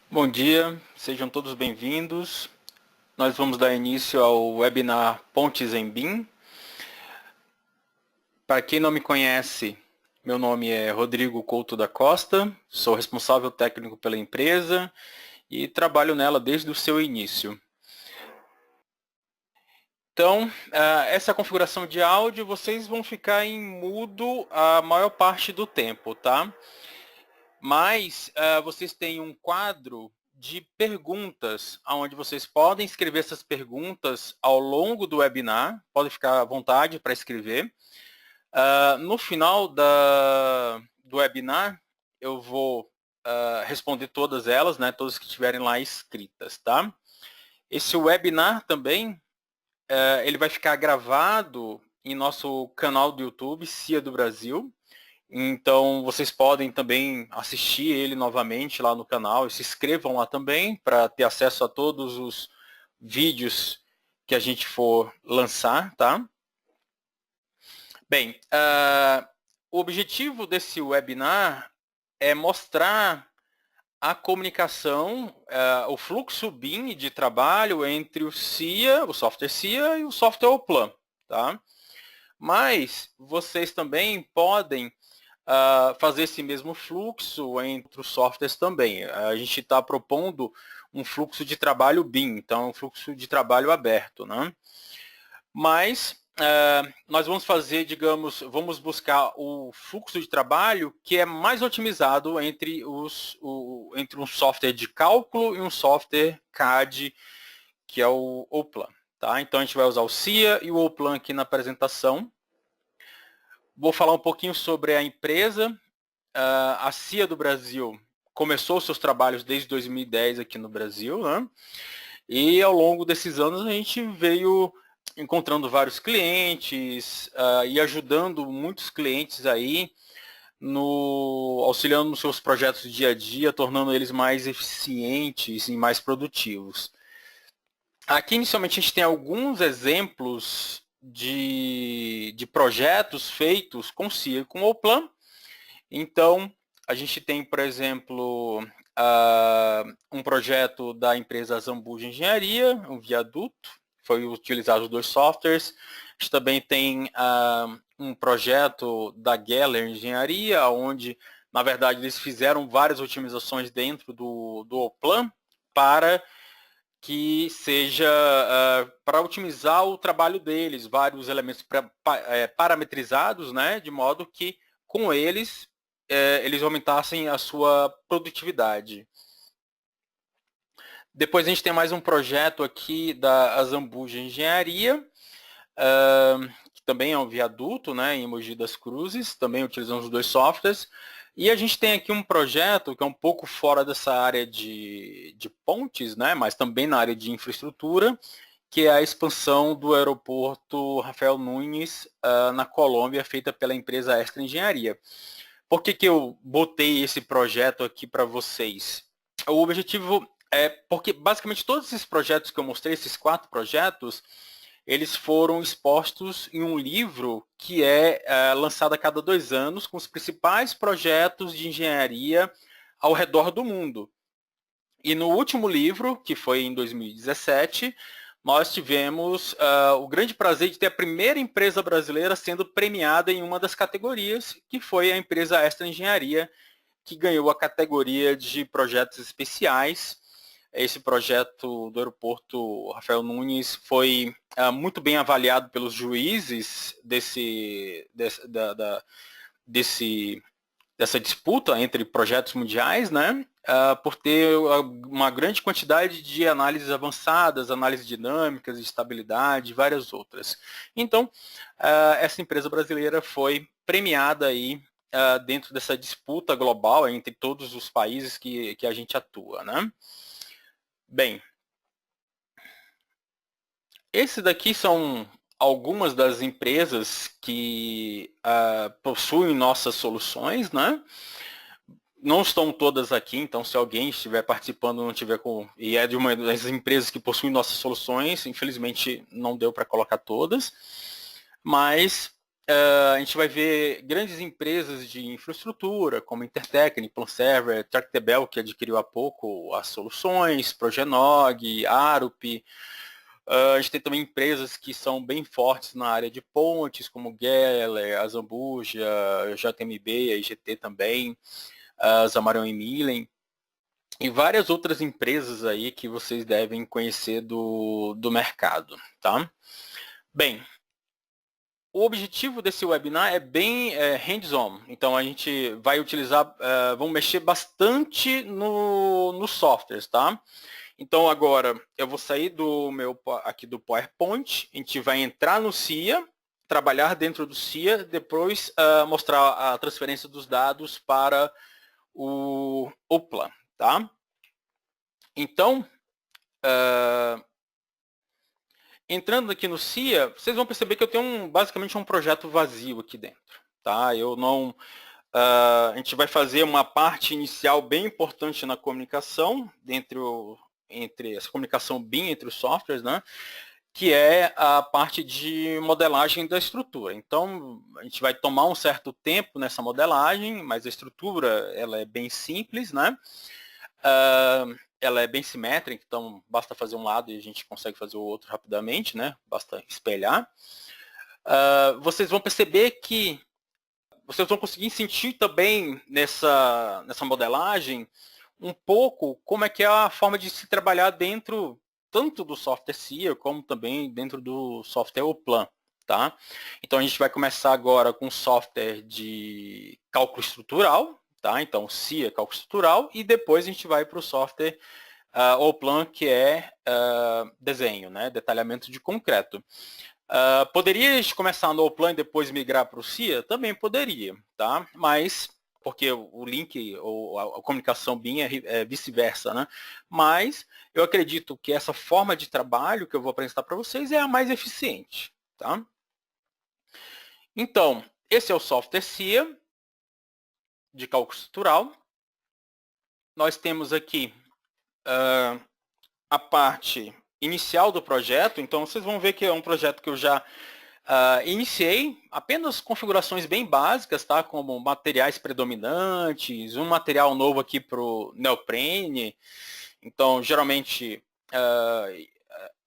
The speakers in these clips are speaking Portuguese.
Bom dia, sejam todos bem-vindos. Nós vamos dar início ao webinar Pontes em BIM. Para quem não me conhece, meu nome é Rodrigo Couto da Costa, sou responsável técnico pela empresa e trabalho nela desde o seu início. Então, essa configuração de áudio, vocês vão ficar em mudo a maior parte do tempo, tá? Mas vocês têm um quadro de perguntas, onde vocês podem escrever essas perguntas ao longo do webinar, podem ficar à vontade para escrever. No final do webinar, eu vou responder todas elas, né, todas que estiverem lá escritas, tá? Esse webinar também, ele vai ficar gravado em nosso canal do YouTube, CIA do Brasil. Então, vocês podem também assistir ele novamente lá no canal e se inscrevam lá também para ter acesso a todos os vídeos que a gente for lançar, tá? Bem, o objetivo desse webinar é mostrar a comunicação, o fluxo BIM de trabalho entre o CIA, o software CIA e o software Oplan, tá? Mas vocês também podem fazer esse mesmo fluxo entre os softwares também. A gente está propondo um fluxo de trabalho BIM, então um fluxo de trabalho aberto, né? Mas nós vamos fazer, digamos, vamos buscar o fluxo de trabalho que é mais otimizado entre entre um software de cálculo e um software CAD, que é o Oplan. Tá? Então a gente vai usar o CIA e o Oplan aqui na apresentação. Vou falar um pouquinho sobre a empresa. A CIA do Brasil começou seus trabalhos desde 2010 aqui no Brasil, né? E ao longo desses anos a gente veio encontrando vários clientes e ajudando muitos clientes aí, auxiliando nos seus projetos do dia a dia, tornando eles mais eficientes e mais produtivos. Aqui, inicialmente, a gente tem alguns exemplos de projetos feitos com CIA e com o Oplan. Então, a gente tem, por exemplo, um projeto da empresa Zambuja Engenharia, um viaduto, foi utilizado os dois softwares. A gente também tem um projeto da Geller Engenharia, onde, na verdade, eles fizeram várias otimizações dentro do Oplan para que seja para otimizar o trabalho deles, vários elementos parametrizados, né, de modo que com eles eles aumentassem a sua produtividade. Depois a gente tem mais um projeto aqui da Zambuja Engenharia, que também é um viaduto, né, em Mogi das Cruzes, também utilizando os dois softwares. E a gente tem aqui um projeto que é um pouco fora dessa área de pontes, né, mas também na área de infraestrutura, que é a expansão do aeroporto Rafael Nunes na Colômbia, feita pela empresa Extra Engenharia. Por que eu botei esse projeto aqui para vocês? O objetivo é porque basicamente todos esses projetos que eu mostrei, esses 4 projetos, eles foram expostos em um livro que é lançado a cada 2 anos com os principais projetos de engenharia ao redor do mundo. E no último livro, que foi em 2017, nós tivemos o grande prazer de ter a primeira empresa brasileira sendo premiada em uma das categorias, que foi a empresa Extra Engenharia, que ganhou a categoria de projetos especiais. Esse projeto do aeroporto Rafael Nunes foi muito bem avaliado pelos juízes dessa disputa entre projetos mundiais, né? Por ter uma grande quantidade de análises avançadas, análises dinâmicas, estabilidade, várias outras. Então, essa empresa brasileira foi premiada aí dentro dessa disputa global entre todos os países que a gente atua, né? Bem, esses daqui são algumas das empresas que possuem nossas soluções, né? Não estão todas aqui, então se alguém estiver participando não tiver e é de uma das empresas que possuem nossas soluções, infelizmente não deu para colocar todas, mas a gente vai ver grandes empresas de infraestrutura, como Intertechnic, PlanServer, Tractebel, que adquiriu há pouco as soluções, Progenog, Arup. A gente tem também empresas que são bem fortes na área de pontes, como Geller, Azambuja, JMB, a IGT também, Zamarion e Millen, e várias outras empresas aí que vocês devem conhecer do mercado, tá? Bem, o objetivo desse webinar é bem hands-on, então a gente vai utilizar, vamos mexer bastante nos softwares, tá? Então agora eu vou sair aqui do PowerPoint, a gente vai entrar no CIA, trabalhar dentro do CIA, depois mostrar a transferência dos dados para o plan, tá? Então, entrando aqui no CIA, vocês vão perceber que eu tenho basicamente um projeto vazio aqui dentro, tá? Eu não, a gente vai fazer uma parte inicial bem importante na comunicação, entre essa comunicação BIM entre os softwares, né? Que é a parte de modelagem da estrutura. Então, a gente vai tomar um certo tempo nessa modelagem, mas a estrutura ela é bem simples, né? Ela é bem simétrica, então basta fazer um lado e a gente consegue fazer o outro rapidamente, né? Basta espelhar. Vocês vão perceber que vocês vão conseguir sentir também nessa modelagem um pouco como é que é a forma de se trabalhar dentro tanto do software CIA como também dentro do software Oplan, tá? Então a gente vai começar agora com software de cálculo estrutural, tá? Então CIA, cálculo estrutural, e depois a gente vai para o software Oplan, que é desenho, né? Detalhamento de concreto. Poderia começar no Oplan e depois migrar para o CIA? Também poderia, tá? Mas porque o link ou a comunicação BIM é vice-versa, né? Mas eu acredito que essa forma de trabalho que eu vou apresentar para vocês é a mais eficiente, tá? Então, esse é o software CIA de cálculo estrutural. Nós temos aqui a parte inicial do projeto, então vocês vão ver que é um projeto que eu já iniciei apenas configurações bem básicas, tá? Como materiais predominantes, um material novo aqui para o neoprene. Então, geralmente,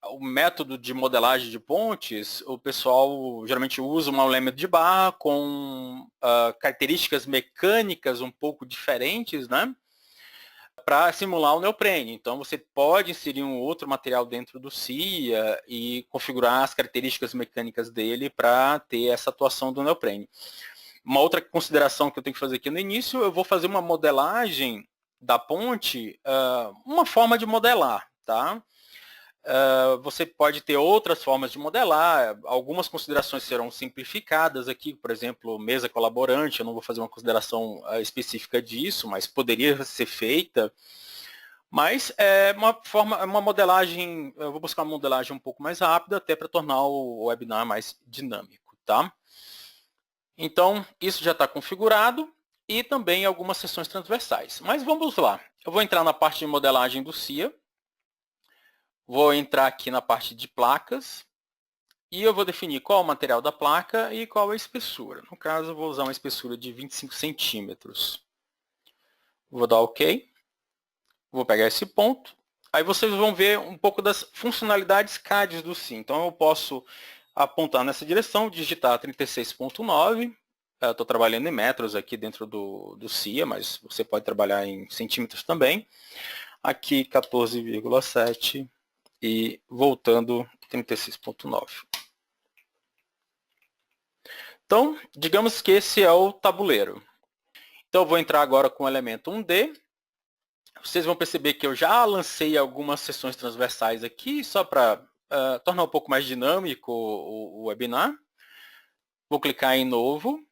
o método de modelagem de pontes, o pessoal geralmente usa uma lâmina de barra com características mecânicas um pouco diferentes, né? Para simular o neoprene. Então, você pode inserir um outro material dentro do CIA e configurar as características mecânicas dele para ter essa atuação do neoprene. Uma outra consideração que eu tenho que fazer aqui no início, eu vou fazer uma modelagem da ponte, uma forma de modelar, tá? Você pode ter outras formas de modelar, algumas considerações serão simplificadas aqui, por exemplo, mesa colaborante, eu não vou fazer uma consideração específica disso, mas poderia ser feita. Mas é uma modelagem, eu vou buscar uma modelagem um pouco mais rápida, até para tornar o webinar mais dinâmico, tá? Então, isso já está configurado e também algumas seções transversais. Mas vamos lá, eu vou entrar na parte de modelagem do CIA, vou entrar aqui na parte de placas e eu vou definir qual é o material da placa e qual é a espessura. No caso, eu vou usar uma espessura de 25 centímetros. Vou dar OK. Vou pegar esse ponto. Aí vocês vão ver um pouco das funcionalidades CADs do CIA. Então, eu posso apontar nessa direção, digitar 36.9. Estou trabalhando em metros aqui dentro do CIA, mas você pode trabalhar em centímetros também. Aqui, 14,7 e voltando 36.9. Então, digamos que esse é o tabuleiro. Então, eu vou entrar agora com o elemento 1D. Vocês vão perceber que eu já lancei algumas sessões transversais aqui, só para tornar um pouco mais dinâmico o webinar. Vou clicar em novo.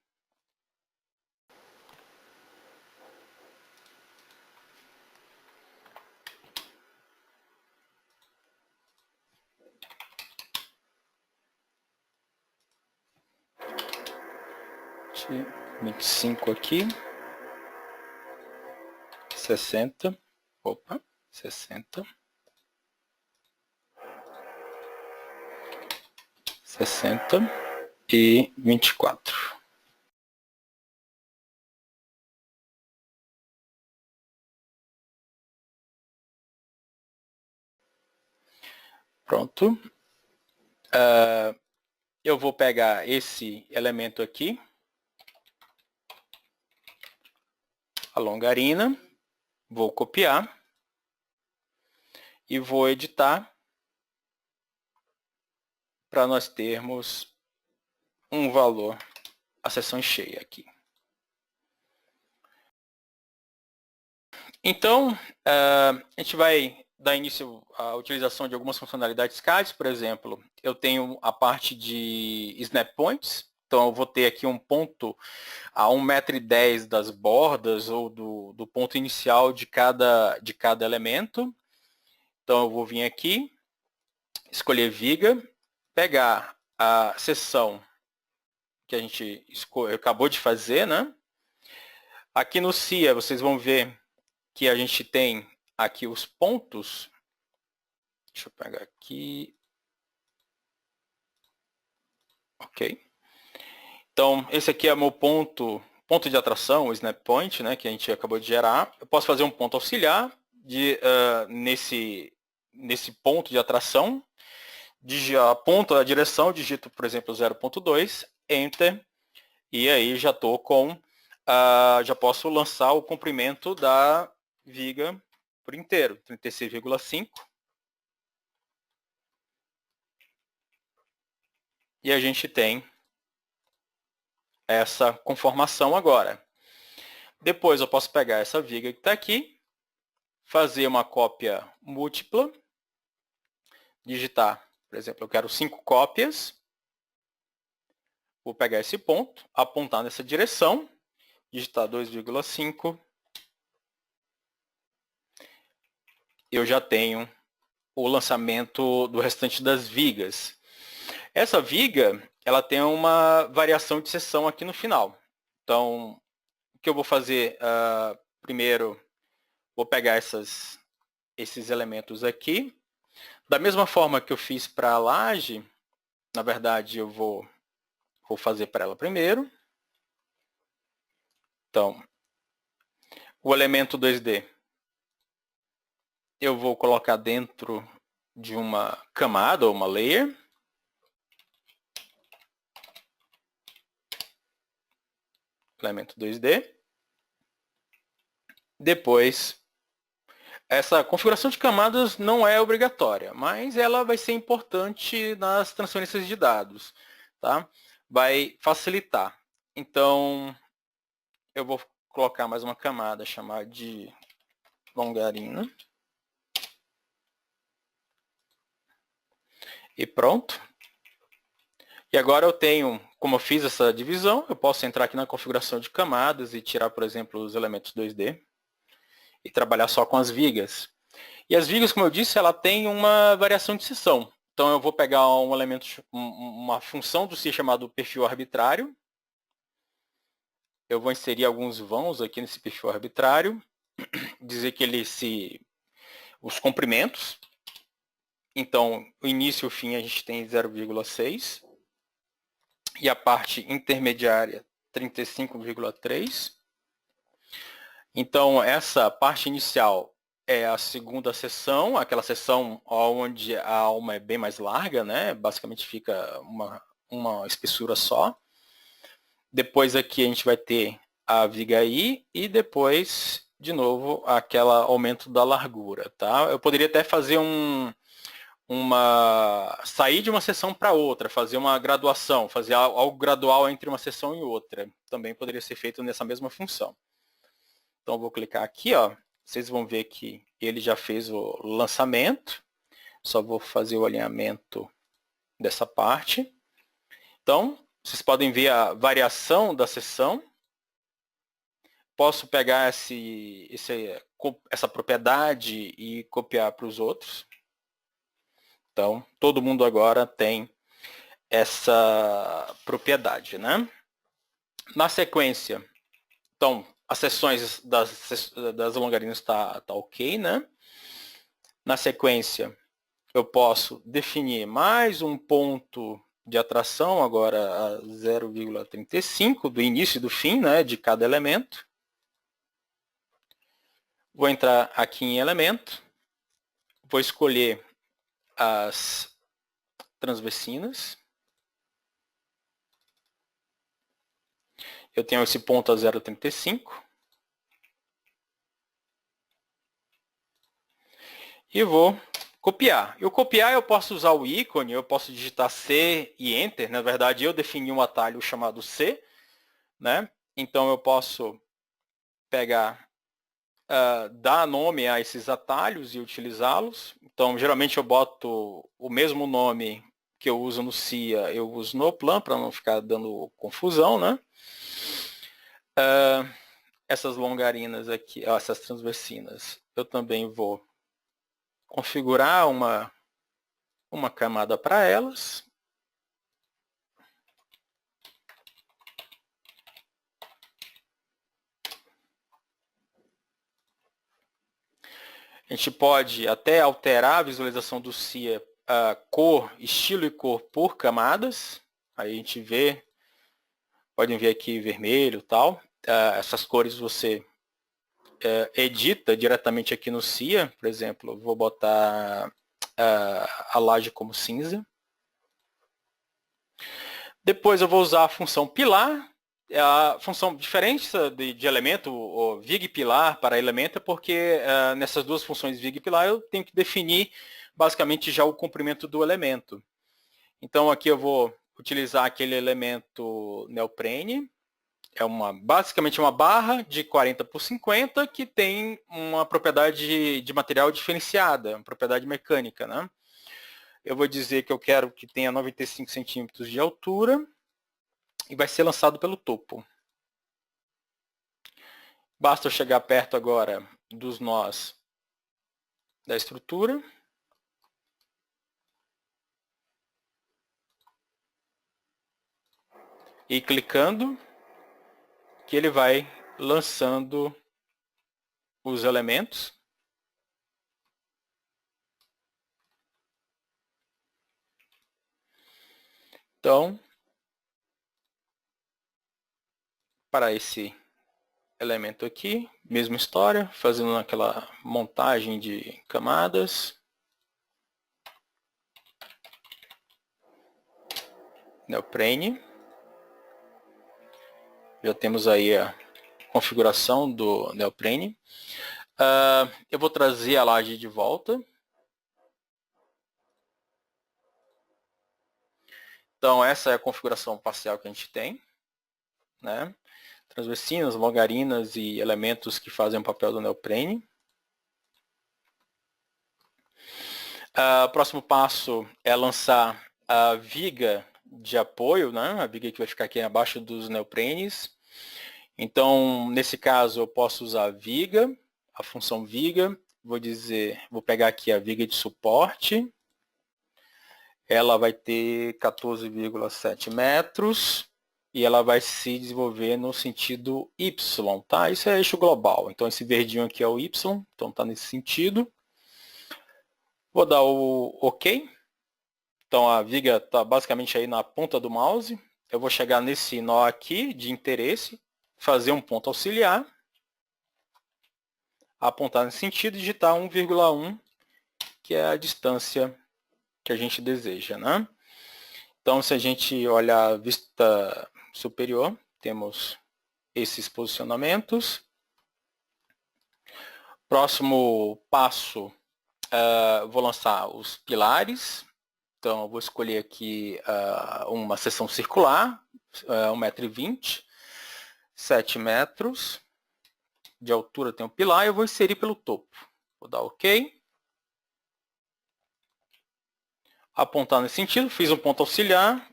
Deixa eu 25 aqui. 60. Opa, 60. 60. e 24. Pronto. Eu vou pegar esse elemento aqui, a longarina, vou copiar e vou editar para nós termos um valor, a seção cheia aqui. Então, a gente vai dar início à utilização de algumas funcionalidades CADs. Por exemplo, eu tenho a parte de snap points. Então, eu vou ter aqui um ponto a 1,10 m das bordas ou do ponto inicial de cada elemento. Então, eu vou vir aqui, escolher viga, pegar a seção que a gente acabou de fazer, né? Aqui no CIA, vocês vão ver que a gente tem aqui os pontos. Deixa eu pegar aqui. Ok. Então, esse aqui é o meu ponto de atração, o snap point, né, que a gente acabou de gerar. Eu posso fazer um ponto auxiliar nesse ponto de atração. Aponto a direção, digito, por exemplo, 0,2, Enter, e aí já estou com... já posso lançar o comprimento da viga por inteiro, 36,5. E a gente tem essa conformação agora. Depois eu posso pegar essa viga que está aqui, fazer uma cópia múltipla, digitar, por exemplo, eu quero 5 cópias, vou pegar esse ponto, apontar nessa direção, digitar 2,5, eu já tenho o lançamento do restante das vigas. Essa viga, ela tem uma variação de seção aqui no final. Então, o que eu vou fazer primeiro, vou pegar esses elementos aqui. Da mesma forma que eu fiz para a laje, na verdade, eu vou fazer para ela primeiro. Então, o elemento 2D, eu vou colocar dentro de uma camada ou uma layer. Elemento 2D. Depois, essa configuração de camadas não é obrigatória, mas ela vai ser importante nas transferências de dados, tá? Vai facilitar. Então, eu vou colocar mais uma camada chamada de longarina. E pronto. E agora eu tenho, como eu fiz essa divisão, eu posso entrar aqui na configuração de camadas e tirar, por exemplo, os elementos 2D e trabalhar só com as vigas. E as vigas, como eu disse, ela tem uma variação de seção. Então eu vou pegar um elemento, uma função do C chamado perfil arbitrário. Eu vou inserir alguns vãos aqui nesse perfil arbitrário, dizer que os comprimentos. Então, o início e o fim a gente tem 0,6. E a parte intermediária, 35,3. Então, essa parte inicial é a segunda seção, aquela seção onde a alma é bem mais larga, né? Basicamente fica uma espessura só. Depois aqui a gente vai ter a viga I e depois, de novo, aquele aumento da largura, tá? Eu poderia até fazer sair de uma seção para outra, fazer uma graduação, fazer algo gradual entre uma seção e outra. Também poderia ser feito nessa mesma função. Então, eu vou clicar aqui, ó. Vocês vão ver que ele já fez o lançamento. Só vou fazer o alinhamento dessa parte. Então, vocês podem ver a variação da seção. Posso pegar essa propriedade e copiar para os outros. Então, todo mundo agora tem essa propriedade, né? Na sequência, então, as seções das longarinas tá ok, né? Na sequência, eu posso definir mais um ponto de atração, agora a 0,35 do início e do fim, né, de cada elemento. Vou entrar aqui em elemento, vou escolher as transversinas. Eu tenho esse ponto a 0,35. E vou copiar. E o copiar eu posso usar o ícone, eu posso digitar C e Enter. Na verdade, eu defini um atalho chamado C, né? Então, eu posso pegar, dar nome a esses atalhos e utilizá-los. Então, geralmente eu boto o mesmo nome que eu uso no CIA, eu uso no Plan, para não ficar dando confusão, né? Essas longarinas aqui, essas transversinas, eu também vou configurar uma camada para elas. A gente pode até alterar a visualização do CIA, cor, estilo e cor por camadas. Aí a gente vê, podem ver aqui vermelho e tal. Essas cores você edita diretamente aqui no CIA. Por exemplo, eu vou botar a laje como cinza. Depois eu vou usar a função pilar. A função diferente de elemento, o vig pilar para elemento, é porque nessas duas funções vig e pilar eu tenho que definir basicamente já o comprimento do elemento. Então aqui eu vou utilizar aquele elemento neoprene, basicamente uma barra de 40 por 50 que tem uma propriedade de material diferenciada, uma propriedade mecânica, né? Eu vou dizer que eu quero que tenha 95 centímetros de altura e vai ser lançado pelo topo. Basta eu chegar perto agora dos nós da estrutura. E clicando, que ele vai lançando os elementos. Então, para esse elemento aqui, mesma história, fazendo aquela montagem de camadas. Neoprene. Já temos aí a configuração do neoprene. Eu vou trazer a laje de volta. Então, essa é a configuração parcial que a gente tem, né? Transversinas, longarinas e elementos que fazem o papel do neoprene. O próximo passo é lançar a viga de apoio, né? A viga que vai ficar aqui abaixo dos neoprenes. Então, nesse caso, eu posso usar a viga, a função viga. Vou pegar aqui a viga de suporte. Ela vai ter 14,7 metros e ela vai se desenvolver no sentido Y, tá? Isso é eixo global. Então, esse verdinho aqui é o Y, então está nesse sentido. Vou dar o OK. Então, a viga está basicamente aí na ponta do mouse. Eu vou chegar nesse nó aqui de interesse, fazer um ponto auxiliar, apontar nesse sentido e digitar 1,1, que é a distância que a gente deseja, né? Então, se a gente olhar a vista superior, temos esses posicionamentos. Próximo passo, vou lançar os pilares. Então, eu vou escolher aqui uma seção circular, 1,20 m, 7 metros de altura tem um pilar, e eu vou inserir pelo topo. Vou dar OK. Apontar nesse sentido, fiz um ponto auxiliar,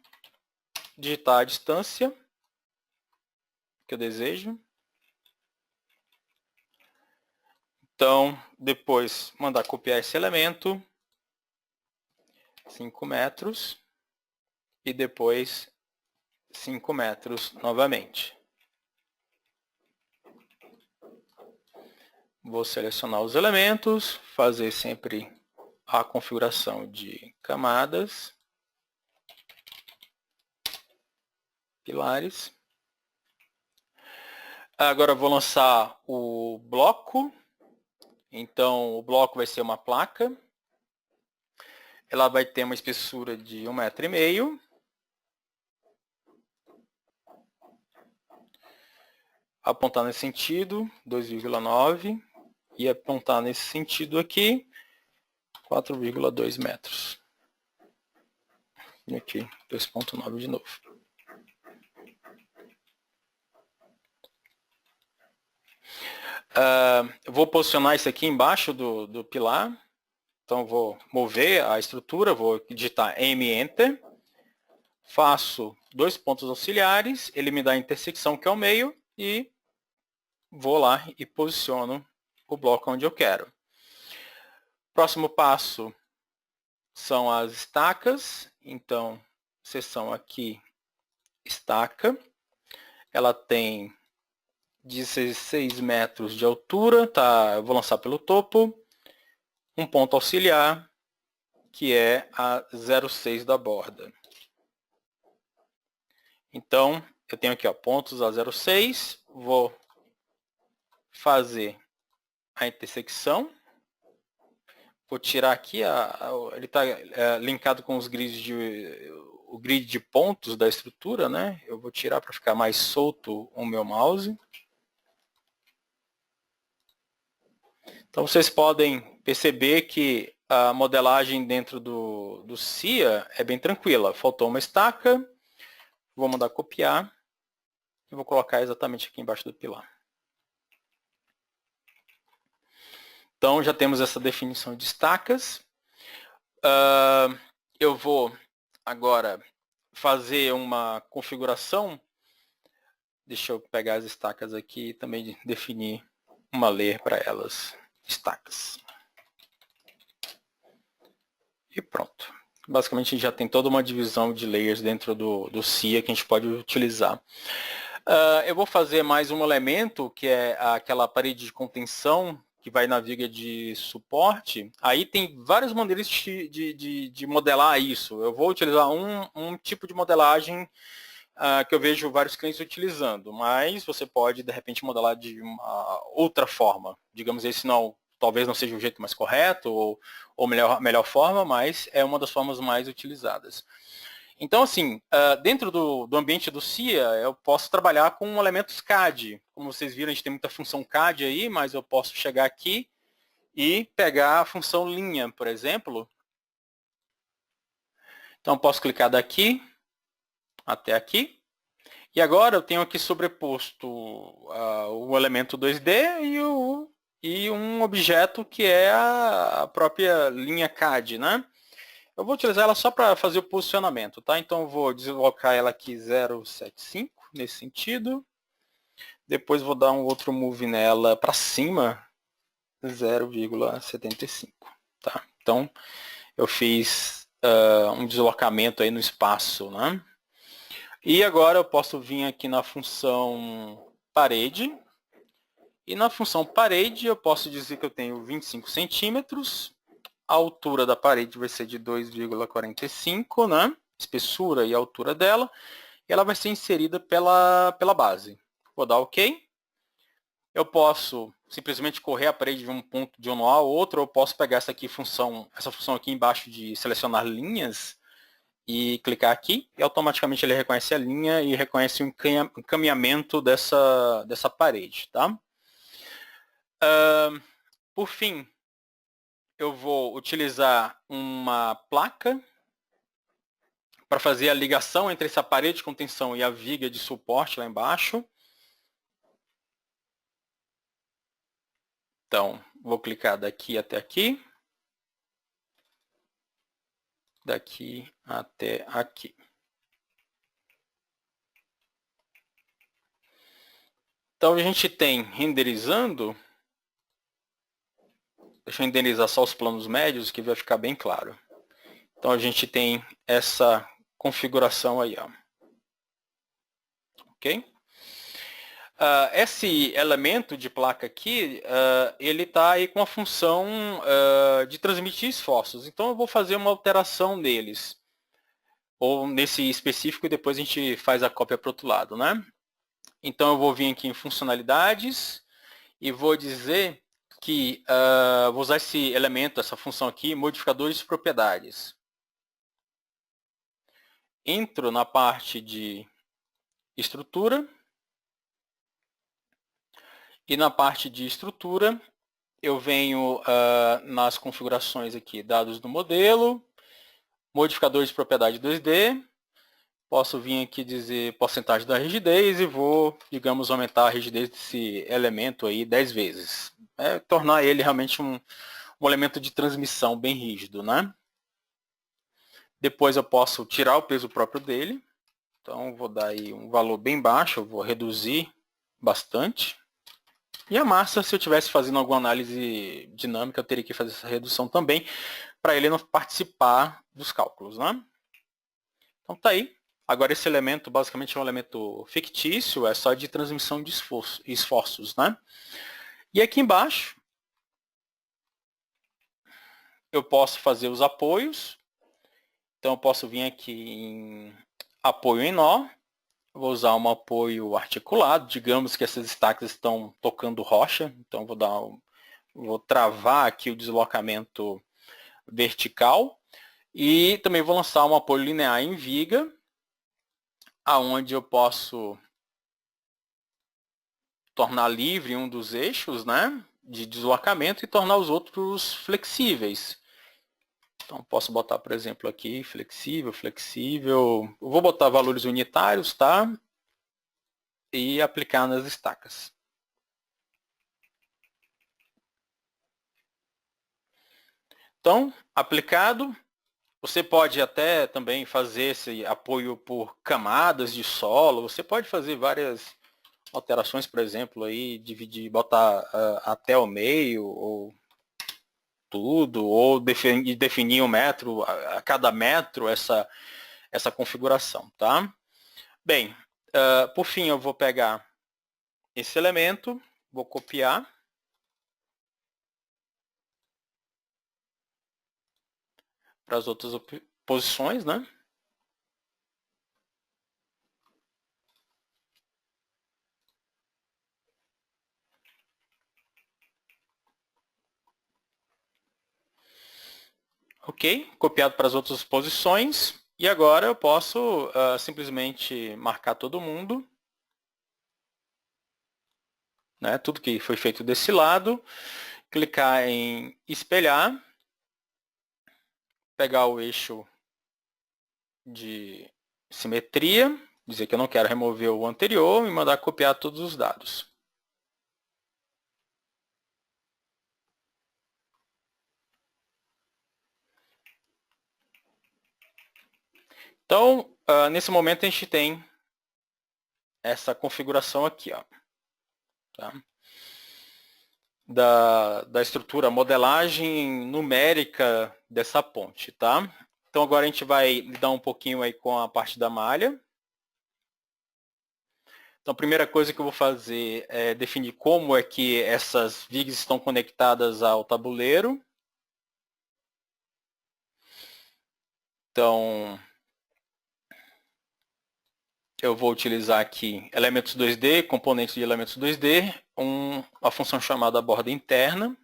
digitar a distância que eu desejo. Então, depois mandar copiar esse elemento, 5 metros, e depois 5 metros novamente. Vou selecionar os elementos, fazer sempre a configuração de camadas. pilares. Agora eu vou lançar o bloco. Então, o bloco vai ser uma placa. Ela vai ter uma espessura de 1,5 m. Apontar nesse sentido, 2,9. E apontar nesse sentido aqui, 4,2 metros. E aqui, 2,9 de novo. Eu vou posicionar isso aqui embaixo do pilar. Então, vou mover a estrutura, vou digitar M Enter. Faço 2 pontos auxiliares, ele me dá a intersecção que é o meio e vou lá e posiciono o bloco onde eu quero. Próximo passo são as estacas. Então, seção aqui, estaca. Ela tem 16 metros de altura, tá? Eu vou lançar pelo topo. Um ponto auxiliar, que é a 0,6 da borda. Então, eu tenho aqui, ó, pontos a 0,6. Vou fazer a intersecção. Vou tirar aqui, ele está linkado com os grids o grid de pontos da estrutura, né? Eu vou tirar para ficar mais solto o meu mouse. Então, vocês podem perceber que a modelagem dentro do CIA é bem tranquila. Faltou uma estaca, vou mandar copiar e vou colocar exatamente aqui embaixo do pilar. Então, já temos essa definição de estacas. Eu vou agora fazer uma configuração. Deixa eu pegar as estacas aqui e também definir uma layer para elas. Estacas. E pronto. Basicamente, a gente já tem toda uma divisão de layers dentro do CIA que a gente pode utilizar. Eu vou fazer mais um elemento, que é aquela parede de contenção que vai na viga de suporte. Aí tem várias maneiras de modelar isso. Eu vou utilizar um tipo de modelagem que eu vejo vários clientes utilizando, mas você pode, de repente, modelar de uma outra forma. Digamos, esse talvez não seja o jeito mais correto ou melhor forma, mas é uma das formas mais utilizadas. Então, assim, dentro do ambiente do CIA, eu posso trabalhar com elementos CAD. Como vocês viram, a gente tem muita função CAD aí, mas eu posso chegar aqui e pegar a função linha, por exemplo. Então, eu posso clicar daqui até aqui. E agora eu tenho aqui sobreposto o elemento 2D e um objeto que é a própria linha CAD, né? Eu vou utilizar ela só para fazer o posicionamento, tá? Então eu vou deslocar ela aqui 0,75, nesse sentido. Depois vou dar um outro move nela para cima, 0,75, tá? Então eu fiz um deslocamento aí no espaço, né? E agora eu posso vir aqui na função parede. E na função parede eu posso dizer que eu tenho 25 centímetros. A altura da parede vai ser de 2,45, né? Espessura e altura dela. E ela vai ser inserida pela base. Vou dar OK. Eu posso simplesmente correr a parede de um ponto de um ao outro. Ou posso pegar essa função aqui embaixo de selecionar linhas e clicar aqui. E automaticamente ele reconhece a linha e reconhece o encaminhamento dessa parede, tá? Por fim, eu vou utilizar uma placa para fazer a ligação entre essa parede de contenção e a viga de suporte lá embaixo. Então, vou clicar daqui até aqui. Daqui até aqui. Então, a gente tem renderizando. Deixa eu renderizar só os planos médios, que vai ficar bem claro. Então, a gente tem essa configuração aí, ó. Ok? Esse elemento de placa aqui, ele está aí com a função de transmitir esforços. Então, eu vou fazer uma alteração deles. ou nesse específico e depois a gente faz a cópia para o outro lado, né? Então eu vou vir aqui em funcionalidades e vou dizer que vou usar esse elemento, essa função aqui, modificadores de propriedades. Entro na parte de estrutura e na parte de estrutura eu venho nas configurações aqui, dados do modelo, modificadores de propriedade 2D, posso vir aqui dizer porcentagem da rigidez e vou, digamos, aumentar a rigidez desse elemento aí 10 vezes. Tornar ele realmente um elemento de transmissão bem rígido, né? Depois eu posso tirar o peso próprio dele. Então vou dar aí um valor bem baixo, eu vou reduzir bastante. E a massa, se eu estivesse fazendo alguma análise dinâmica, eu teria que fazer essa redução também, para ele não participar dos cálculos, né? Então tá aí. Agora esse elemento basicamente é um elemento fictício, é só de transmissão de esforços, né? E aqui embaixo eu posso fazer os apoios. Então eu posso vir aqui em apoio em nó, vou usar um apoio articulado, digamos que essas estacas estão tocando rocha, então vou travar aqui o deslocamento vertical e também vou lançar um apoio linear em viga, aonde eu posso tornar livre um dos eixos, né, de deslocamento e tornar os outros flexíveis. Então, posso botar, por exemplo, aqui, flexível, flexível. Eu vou botar valores unitários, tá? E aplicar nas estacas. Então, aplicado, você pode até também fazer esse apoio por camadas de solo. Você pode fazer várias alterações, por exemplo, aí, dividir, botar até o meio, ou tudo, ou definir um metro, a cada metro, essa configuração, tá? Bem, por fim, eu vou pegar esse elemento, vou copiar. Para as outras posições, né? Ok, copiado para as outras posições. E agora eu posso simplesmente marcar todo mundo. Né, tudo que foi feito desse lado. Clicar em espelhar. Pegar o eixo de simetria. Dizer que eu não quero remover o anterior e mandar copiar todos os dados. Então, nesse momento a gente tem essa configuração aqui, ó, tá? Da estrutura, modelagem numérica dessa ponte, tá? Então agora a gente vai lidar um pouquinho aí com a parte da malha. Então a primeira coisa que eu vou fazer é definir como é que essas vigas estão conectadas ao tabuleiro. Então eu vou utilizar aqui elementos 2D, componentes de elementos 2D, uma função chamada borda interna.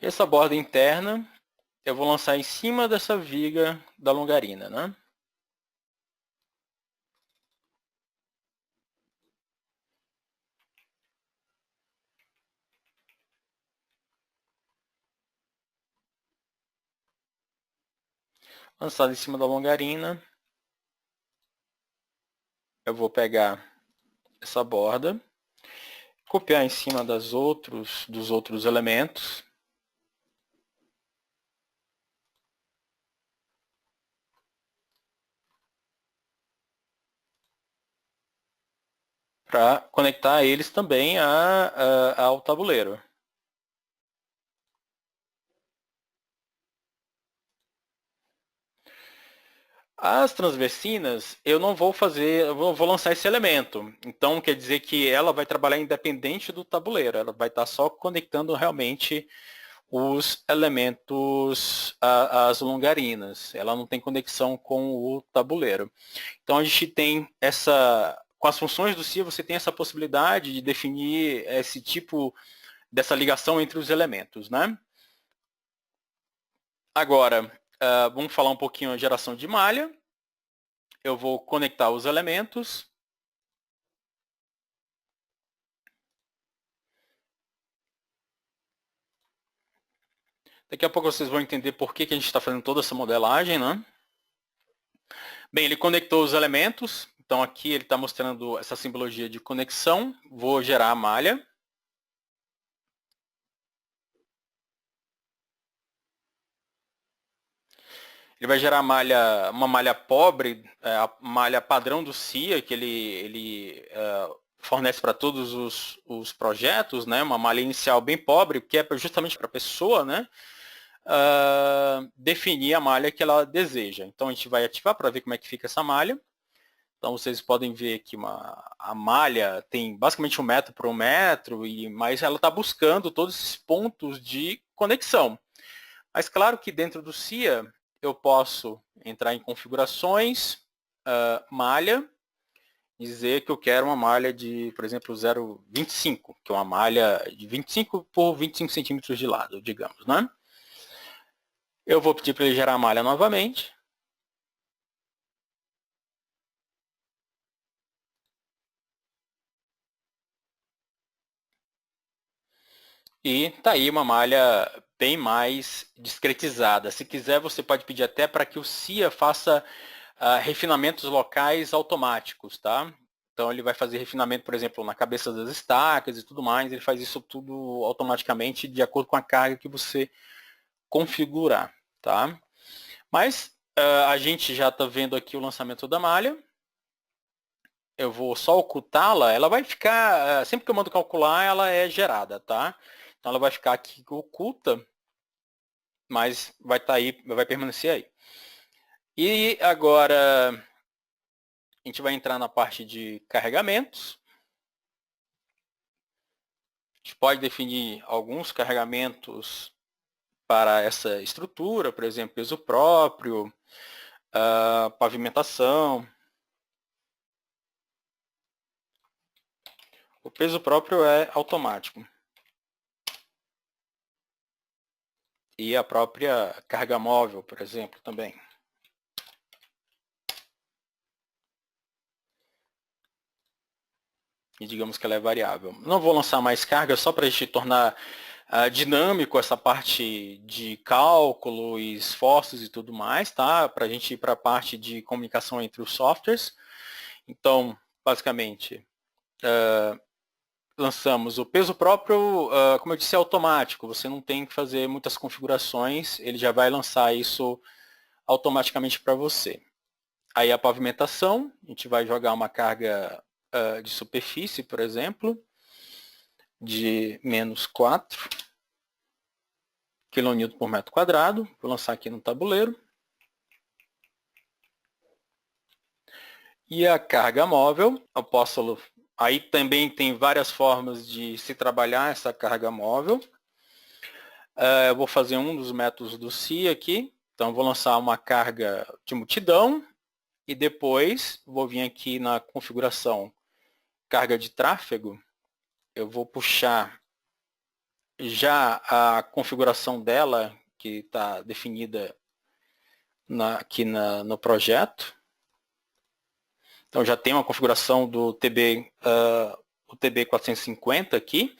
Essa borda interna eu vou lançar em cima dessa viga da longarina, né? Lançado em cima da longarina, eu vou pegar essa borda, copiar em cima dos outros elementos. Para conectar eles também ao tabuleiro. As transversinas, eu não vou fazer, eu vou lançar esse elemento. Então, quer dizer que ela vai trabalhar independente do tabuleiro. Ela vai estar só conectando realmente os elementos, as longarinas. Ela não tem conexão com o tabuleiro. Então, a gente tem essa... Com as funções do CIA, você tem essa possibilidade de definir esse tipo dessa ligação entre os elementos, né? Agora, vamos falar um pouquinho da geração de malha. Eu vou conectar os elementos. Daqui a pouco vocês vão entender por que a gente está fazendo toda essa modelagem, né? Bem, ele conectou os elementos. Então aqui ele está mostrando essa simbologia de conexão. Vou gerar a malha. Ele vai gerar uma malha pobre, a malha padrão do CIA, que ele fornece para todos os projetos, né? Uma malha inicial bem pobre, que é justamente para a pessoa, né? Definir a malha que ela deseja. Então a gente vai ativar para ver como é que fica essa malha. Então vocês podem ver que a malha tem basicamente 1 metro por 1 metro, mas ela está buscando todos esses pontos de conexão. Mas claro que dentro do CIA eu posso entrar em configurações, malha, dizer que eu quero uma malha de, por exemplo, 0,25, que é uma malha de 25 por 25 centímetros de lado, digamos, né? Eu vou pedir para ele gerar a malha novamente. E tá aí uma malha bem mais discretizada. Se quiser, você pode pedir até para que o CIA faça refinamentos locais automáticos, tá? Então ele vai fazer refinamento, por exemplo, na cabeça das estacas e tudo mais. Ele faz isso tudo automaticamente de acordo com a carga que você configurar, tá? Mas a gente já está vendo aqui o lançamento da malha. Eu vou só ocultá-la. Ela vai ficar, sempre que eu mando calcular, ela é gerada, tá? Então ela vai ficar aqui oculta, mas vai estar aí, vai permanecer aí. E agora a gente vai entrar na parte de carregamentos. A gente pode definir alguns carregamentos para essa estrutura, por exemplo, peso próprio, pavimentação. O peso próprio é automático. E a própria carga móvel, por exemplo, também. E digamos que ela é variável. Não vou lançar mais carga só para a gente tornar dinâmico essa parte de cálculo e esforços e tudo mais, tá? Para a gente ir para a parte de comunicação entre os softwares. Então, basicamente, lançamos o peso próprio, como eu disse, é automático. Você não tem que fazer muitas configurações, ele já vai lançar isso automaticamente para você. Aí a pavimentação, a gente vai jogar uma carga de superfície, por exemplo, de -4 kN por metro quadrado. Vou lançar aqui no tabuleiro. E a carga móvel, eu posso... Aí também tem várias formas de se trabalhar essa carga móvel. Eu vou fazer um dos métodos do CIA aqui. Então, vou lançar uma carga de multidão. E depois, vou vir aqui na configuração carga de tráfego. Eu vou puxar já a configuração dela, que está definida aqui no projeto. Então já tem uma configuração do TB, o TB450 aqui.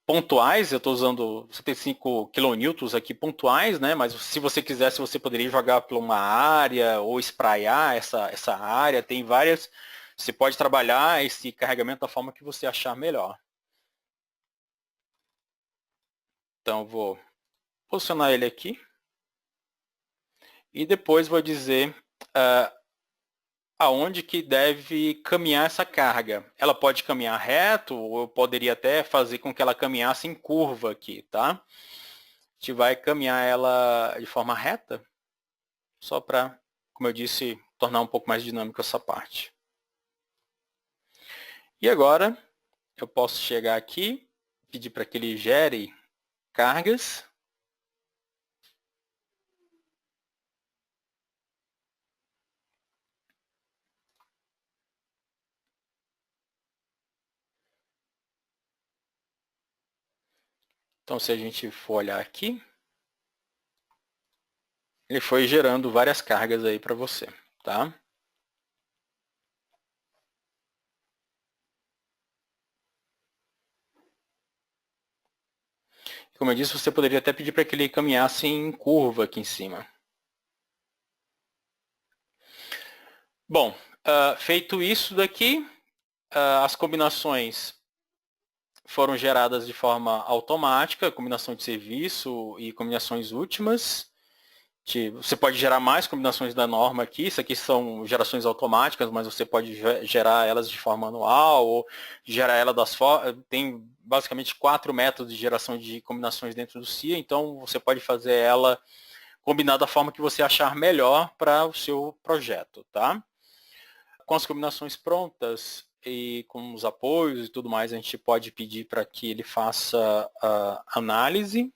Pontuais, eu estou usando 75 kN aqui pontuais, né? Mas se você quisesse, você poderia jogar por uma área ou sprayar essa área. Tem várias. Você pode trabalhar esse carregamento da forma que você achar melhor. Então, vou posicionar ele aqui. E depois vou dizer aonde que deve caminhar essa carga. Ela pode caminhar reto, ou eu poderia até fazer com que ela caminhasse em curva aqui, tá? A gente vai caminhar ela de forma reta, só para, como eu disse, tornar um pouco mais dinâmico essa parte. E agora, eu posso chegar aqui, pedir para que ele gere cargas. Então, se a gente for olhar aqui, ele foi gerando várias cargas aí para você, tá? Como eu disse, você poderia até pedir para que ele caminhasse em curva aqui em cima. Bom, feito isso daqui, as combinações foram geradas de forma automática, combinação de serviço e combinações últimas. Você pode gerar mais combinações da norma aqui, isso aqui são gerações automáticas, mas você pode gerar elas de forma manual, ou gerar ela das formas. Tem basicamente 4 métodos de geração de combinações dentro do CIA, então você pode fazer ela combinar da forma que você achar melhor para o seu projeto, tá? Com as combinações prontas e com os apoios e tudo mais, a gente pode pedir para que ele faça a análise.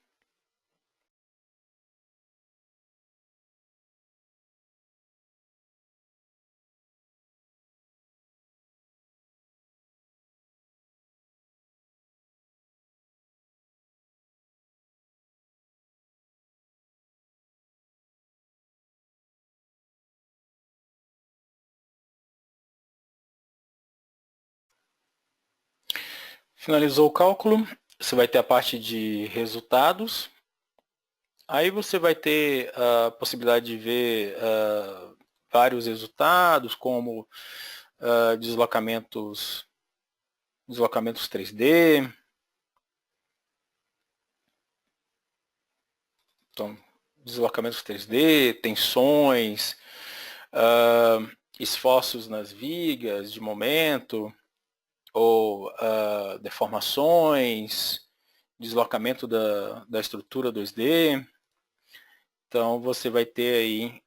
Finalizou o cálculo, você vai ter a parte de resultados. Aí você vai ter a possibilidade de ver vários resultados, como deslocamentos 3D. Então, deslocamentos 3D, tensões, esforços nas vigas de momento, ou deformações, deslocamento da estrutura 2D. Então, você vai ter aí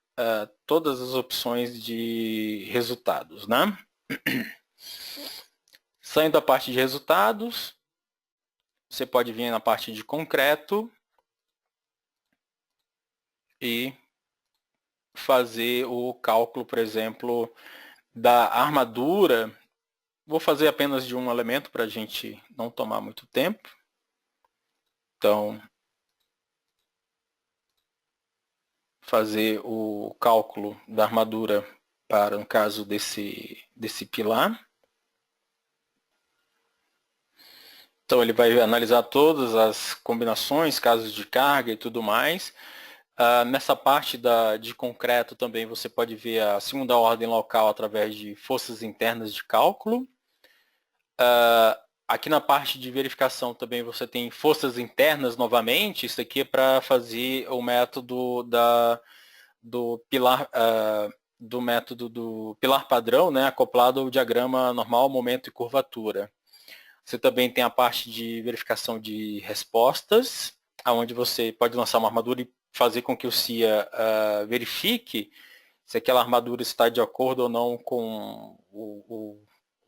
todas as opções de resultados, né? Saindo da parte de resultados, você pode vir na parte de concreto e fazer o cálculo, por exemplo, da armadura. Vou fazer apenas de um elemento para a gente não tomar muito tempo. Então, fazer o cálculo da armadura para, no caso, desse pilar. Então, ele vai analisar todas as combinações, casos de carga e tudo mais. Nessa parte de concreto também você pode ver a segunda ordem local através de forças internas de cálculo. Aqui na parte de verificação também você tem forças internas novamente. Isso aqui é para fazer o método do pilar, do método do pilar padrão, né, acoplado ao diagrama normal, momento e curvatura. Você também tem a parte de verificação de respostas, onde você pode lançar uma armadura e fazer com que o CIA verifique se aquela armadura está de acordo ou não com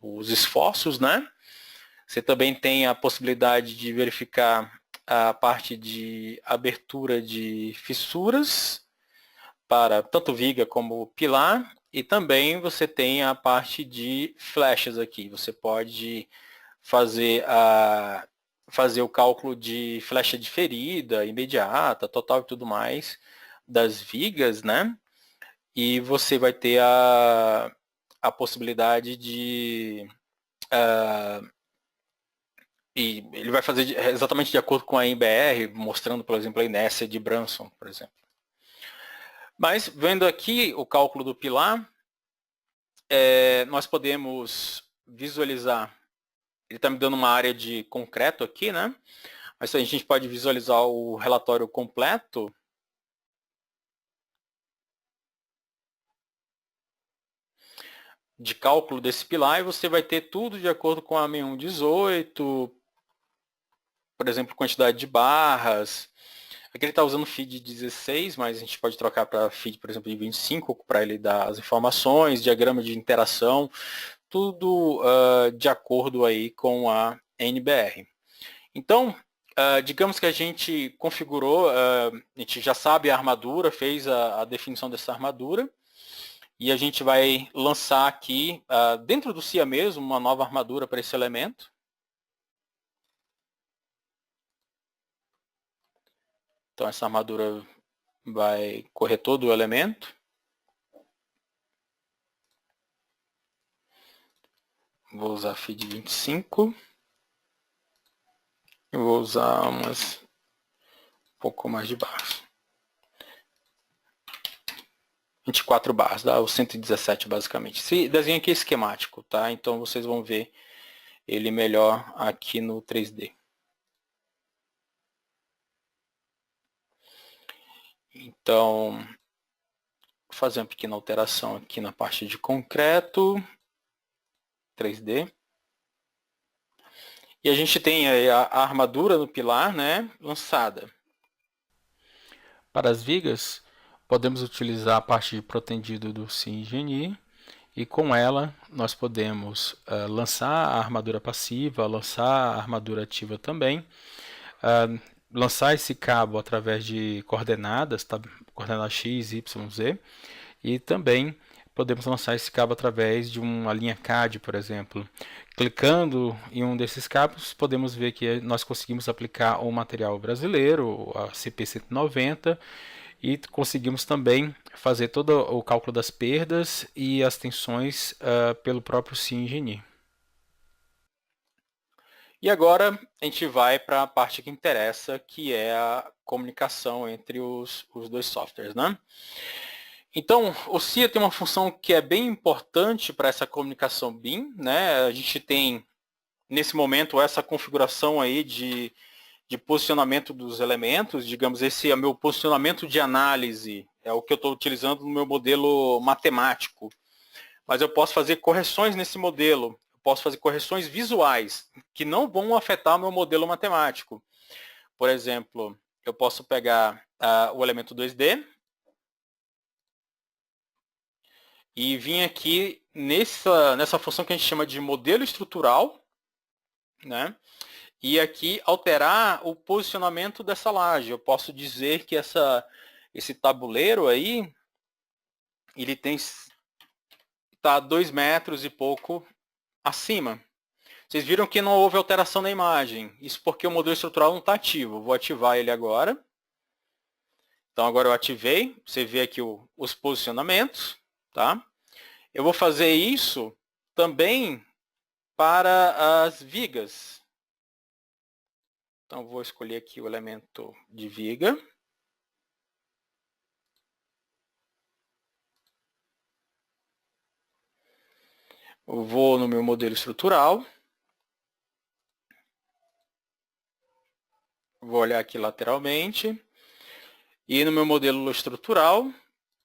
os esforços, né? Você também tem a possibilidade de verificar a parte de abertura de fissuras para tanto viga como pilar, e também você tem a parte de flechas aqui. Você pode fazer o cálculo de flecha de ferida imediata, total e tudo mais das vigas, né? E você vai ter a possibilidade de e ele vai fazer exatamente de acordo com a MBR, mostrando, por exemplo, a inércia de Branson, por exemplo. Mas, vendo aqui o cálculo do pilar, nós podemos visualizar, ele está me dando uma área de concreto aqui, né? Mas a gente pode visualizar o relatório completo. De cálculo desse pilar, e você vai ter tudo de acordo com a 6118, por exemplo, quantidade de barras, Aqui ele está usando feed 16, mas a gente pode trocar para feed, por exemplo, de 25, para ele dar as informações, diagrama de interação, tudo de acordo aí com a NBR. Então, digamos que a gente configurou, a gente já sabe a armadura, fez a definição dessa armadura, e a gente vai lançar aqui, dentro do CIA mesmo, uma nova armadura para esse elemento. Então, essa armadura vai correr todo o elemento. Vou usar feed 25. Eu vou usar umas um pouco mais de barras. 24 barras, dá o 117 basicamente. Esse desenho aqui é esquemático, tá? Então vocês vão ver ele melhor aqui no 3D. Então, vou fazer uma pequena alteração aqui na parte de concreto, 3D. E a gente tem aí a armadura no pilar, né, lançada. Para as vigas, podemos utilizar a parte de protendido do CIngenie, e com ela nós podemos lançar a armadura passiva, lançar a armadura ativa também, lançar esse cabo através de coordenadas, tá? Coordenadas X, Y, Z, e também podemos lançar esse cabo através de uma linha CAD, por exemplo. Clicando em um desses cabos, podemos ver que nós conseguimos aplicar o material brasileiro, a CP190, e conseguimos também fazer todo o cálculo das perdas e as tensões pelo próprio CIngenie. E agora a gente vai para a parte que interessa, que é a comunicação entre os dois softwares, né? Então, o CIA tem uma função que é bem importante para essa comunicação BIM, né? A gente tem, nesse momento, essa configuração aí de posicionamento dos elementos. Digamos, esse é o meu posicionamento de análise, é o que eu estou utilizando no meu modelo matemático. Mas eu posso fazer correções nesse modelo, eu posso fazer correções visuais, que não vão afetar o meu modelo matemático. Por exemplo, eu posso pegar o elemento 2D, e vim aqui nessa função que a gente chama de modelo estrutural, né? E aqui alterar o posicionamento dessa laje. Eu posso dizer que esse tabuleiro aí, ele está 2 metros e pouco acima. Vocês viram que não houve alteração na imagem. Isso porque o modelo estrutural não está ativo. Vou ativar ele agora. Então agora eu ativei. Você vê aqui os posicionamentos. Tá? Eu vou fazer isso também para as vigas. Então vou escolher aqui o elemento de viga. Eu vou no meu modelo estrutural. Vou olhar aqui lateralmente. E no meu modelo estrutural,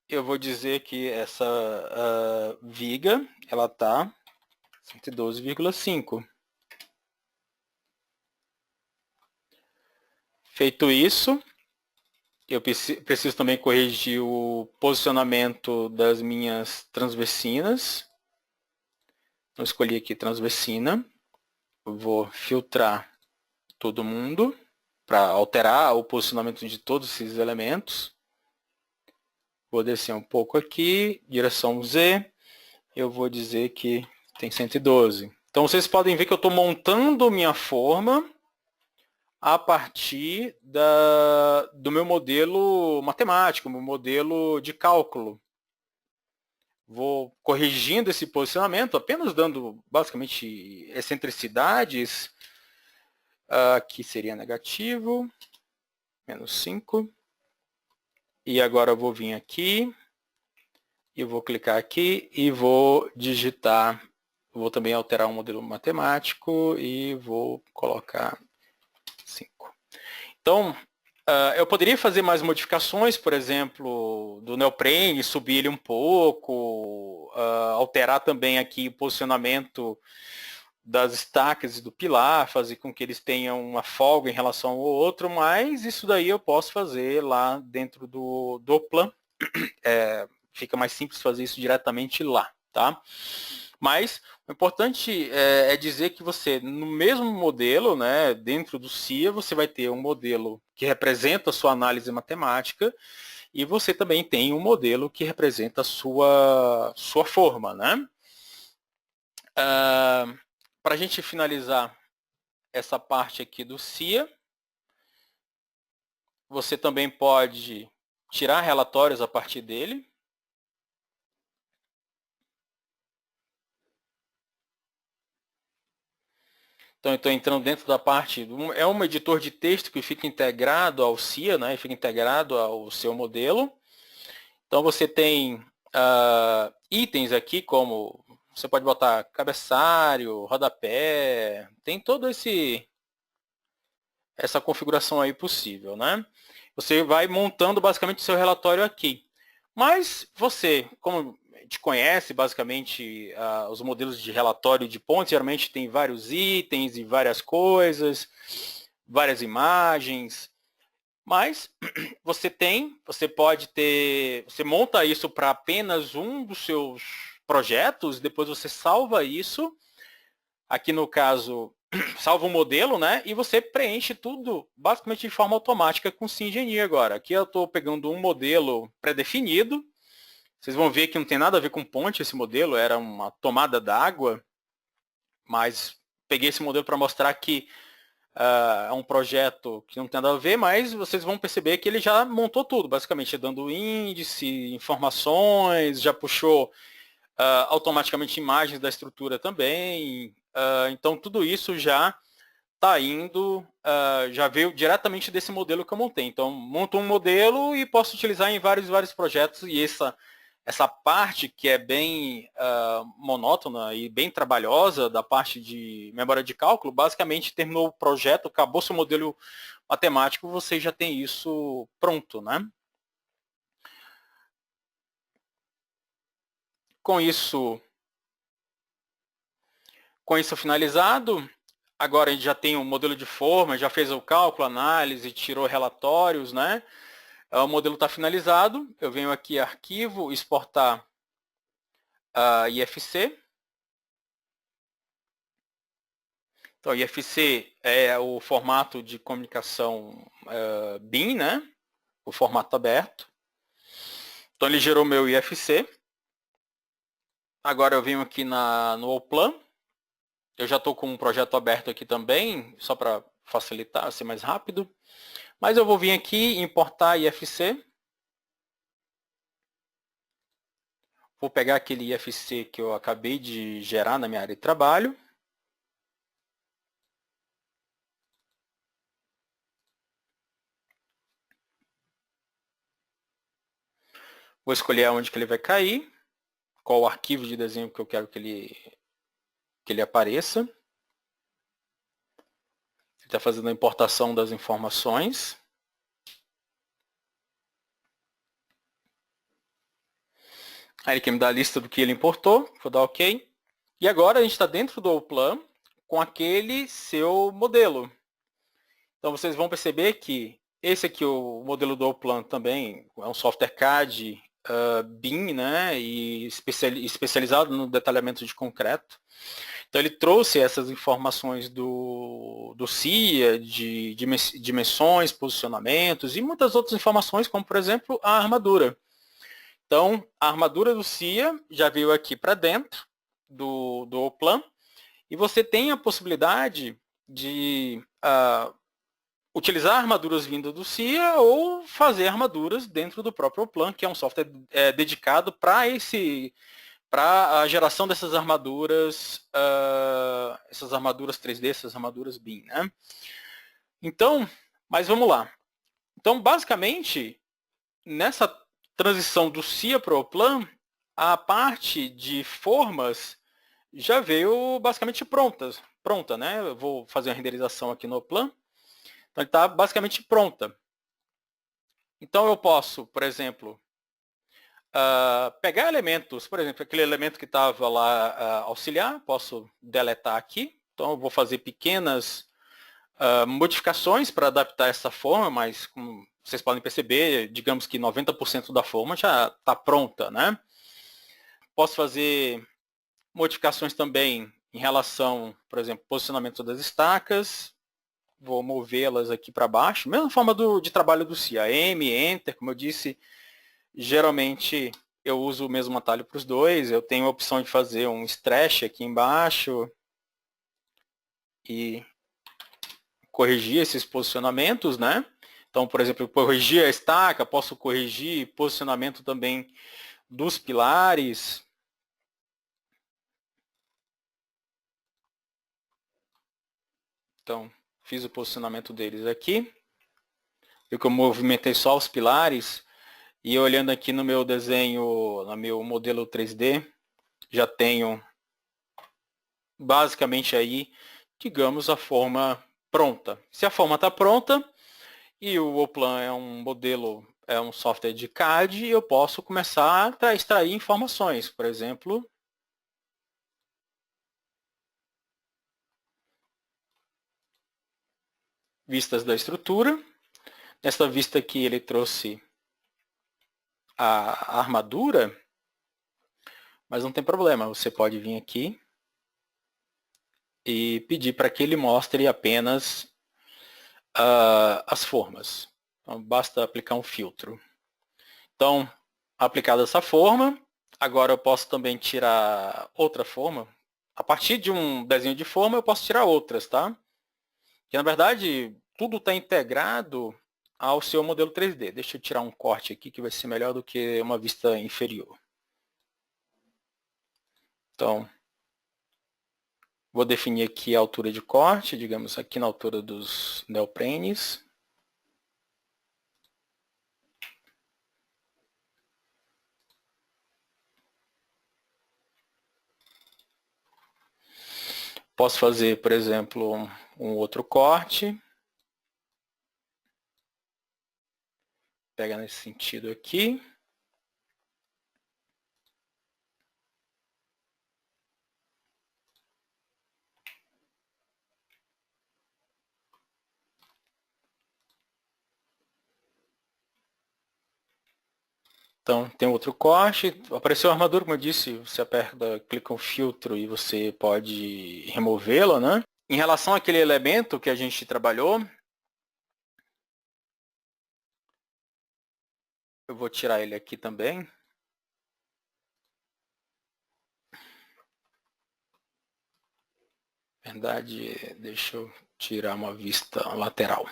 eu vou dizer que essa viga, ela está 112,5. Feito isso, eu preciso também corrigir o posicionamento das minhas transversinas. Então, escolhi aqui transversina. Vou filtrar todo mundo para alterar o posicionamento de todos esses elementos. Vou descer um pouco aqui, direção Z, eu vou dizer que tem 112. Então vocês podem ver que eu estou montando minha forma a partir do meu modelo matemático, meu modelo de cálculo. Vou corrigindo esse posicionamento, apenas dando basicamente excentricidades. Aqui seria negativo, menos 5. E agora eu vou vir aqui, e vou clicar aqui e vou digitar, vou também alterar o modelo matemático e vou colocar 5. Então, eu poderia fazer mais modificações, por exemplo, do neoprene, subir ele um pouco, alterar também aqui o posicionamento das estacas e do pilar, fazer com que eles tenham uma folga em relação ao outro, mas isso daí eu posso fazer lá dentro do plan. Fica mais simples fazer isso diretamente lá, tá? Mas o importante é dizer que você, no mesmo modelo, né, dentro do CIA, você vai ter um modelo que representa a sua análise matemática e você também tem um modelo que representa a sua forma, né? Para a gente finalizar essa parte aqui do CIA, você também pode tirar relatórios a partir dele. Então, eu estou entrando dentro da parte... É um editor de texto que fica integrado ao CIA, né? Fica integrado ao seu modelo. Então, você tem itens aqui, como... Você pode botar cabeçalho, rodapé... Tem todo essa configuração aí possível, né? Você vai montando basicamente o seu relatório aqui. Mas você, como a gente conhece basicamente os modelos de relatório de pontos, geralmente tem vários itens e várias coisas, várias imagens, mas você pode ter, você monta isso para apenas um dos seus projetos, depois você salva isso, aqui no caso, salva o modelo, né? E você preenche tudo basicamente de forma automática com o SimGenie agora. Aqui eu estou pegando um modelo pré-definido. Vocês vão ver que não tem nada a ver com ponte esse modelo, era uma tomada d'água, mas peguei esse modelo para mostrar que é um projeto que não tem nada a ver, mas vocês vão perceber que ele já montou tudo, basicamente dando índice, informações, já puxou automaticamente imagens da estrutura também. Então tudo isso já está indo, já veio diretamente desse modelo que eu montei. Então monto um modelo e posso utilizar em vários projetos, e essa parte que é bem monótona e bem trabalhosa da parte de memória de cálculo, basicamente terminou o projeto, acabou seu modelo matemático, você já tem isso pronto, né? Com isso finalizado, agora a gente já tem um modelo de forma, já fez o cálculo, análise, tirou relatórios, né? O modelo está finalizado, eu venho aqui arquivo, exportar IFC. Então, IFC é o formato de comunicação BIM, né? O formato aberto. Então, ele gerou meu IFC. Agora eu venho aqui no Oplan. Eu já estou com um projeto aberto aqui também, só para facilitar, ser mais rápido. Mas eu vou vir aqui importar IFC. Vou pegar aquele IFC que eu acabei de gerar na minha área de trabalho. Vou escolher aonde que ele vai cair, qual o arquivo de desenho que eu quero que ele apareça. Ele está fazendo a importação das informações. Aí ele quer me dar a lista do que ele importou, vou dar OK. E agora a gente está dentro do Oplan com aquele seu modelo. Então vocês vão perceber que esse aqui, o modelo do Oplan também, é um software CAD BIM, né, e especializado no detalhamento de concreto. Então ele trouxe essas informações do CIA, de dimensões, posicionamentos e muitas outras informações, como por exemplo a armadura. Então a armadura do CIA já veio aqui para dentro do Oplan, e você tem a possibilidade de utilizar armaduras vindas do CIA ou fazer armaduras dentro do próprio Oplan, que é um software dedicado para a geração dessas armaduras 3D, essas armaduras BIM, né? Então, mas vamos lá. Então, basicamente, nessa transição do CIA para o Oplan, a parte de formas já veio basicamente pronta, né? Eu vou fazer a renderização aqui no Oplan. Então, ele está basicamente pronta. Então, eu posso, por exemplo, pegar elementos, por exemplo, aquele elemento que estava lá auxiliar, posso deletar aqui, Então eu vou fazer pequenas modificações para adaptar essa forma, mas como vocês podem perceber, digamos que 90% da forma já está pronta, né? Posso fazer modificações também em relação, por exemplo, posicionamento das estacas. Vou movê-las aqui para baixo. Mesma forma de trabalho do CIA. M, Enter, como eu disse, geralmente eu uso o mesmo atalho para os dois. Eu tenho a opção de fazer um stretch aqui embaixo e corrigir esses posicionamentos, né? Então, por exemplo, eu corrigir a estaca, posso corrigir posicionamento também dos pilares. Então, fiz o posicionamento deles aqui. Viu que eu movimentei só os pilares. E olhando aqui no meu desenho, no meu modelo 3D, já tenho basicamente aí, digamos, a forma pronta. Se a forma está pronta e o Oplan é um modelo, é um software de CAD, eu posso começar a extrair informações. Por exemplo, vistas da estrutura. Nesta vista aqui ele trouxe a armadura, mas não tem problema, você pode vir aqui e pedir para que ele mostre apenas as formas. Então, basta aplicar um filtro. Então, aplicada essa forma, agora eu posso também tirar outra forma. A partir de um desenho de forma, eu posso tirar outras, tá? Que, na verdade, tudo está integrado ao seu modelo 3D. Deixa eu tirar um corte aqui, que vai ser melhor do que uma vista inferior. Então, vou definir aqui a altura de corte, digamos aqui na altura dos neoprenes. Posso fazer, por exemplo, um outro corte. Pega nesse sentido aqui. Então, tem outro corte. Apareceu a armadura, como eu disse, você aperta, clica no filtro e você pode removê-la, né? Em relação àquele elemento que a gente trabalhou, eu vou tirar ele aqui também. Na verdade, deixa eu tirar uma vista lateral.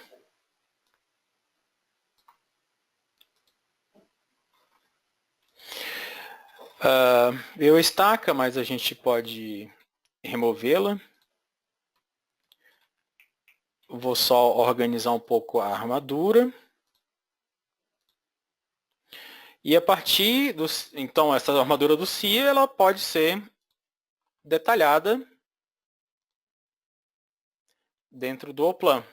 Veio a estaca, mas a gente pode removê-la. Vou só organizar um pouco a armadura. E a partir então, essa armadura do CIA, ela pode ser detalhada dentro do Oplan.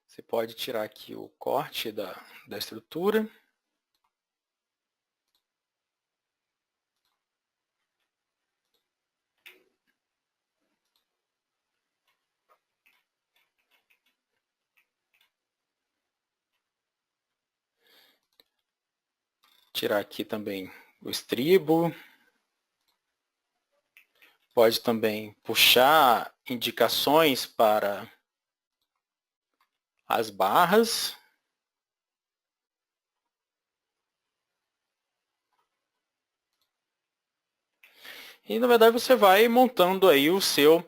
Você pode tirar aqui o corte da estrutura. Tirar aqui também o estribo. Pode também puxar indicações para as barras. E, na verdade, você vai montando aí o seu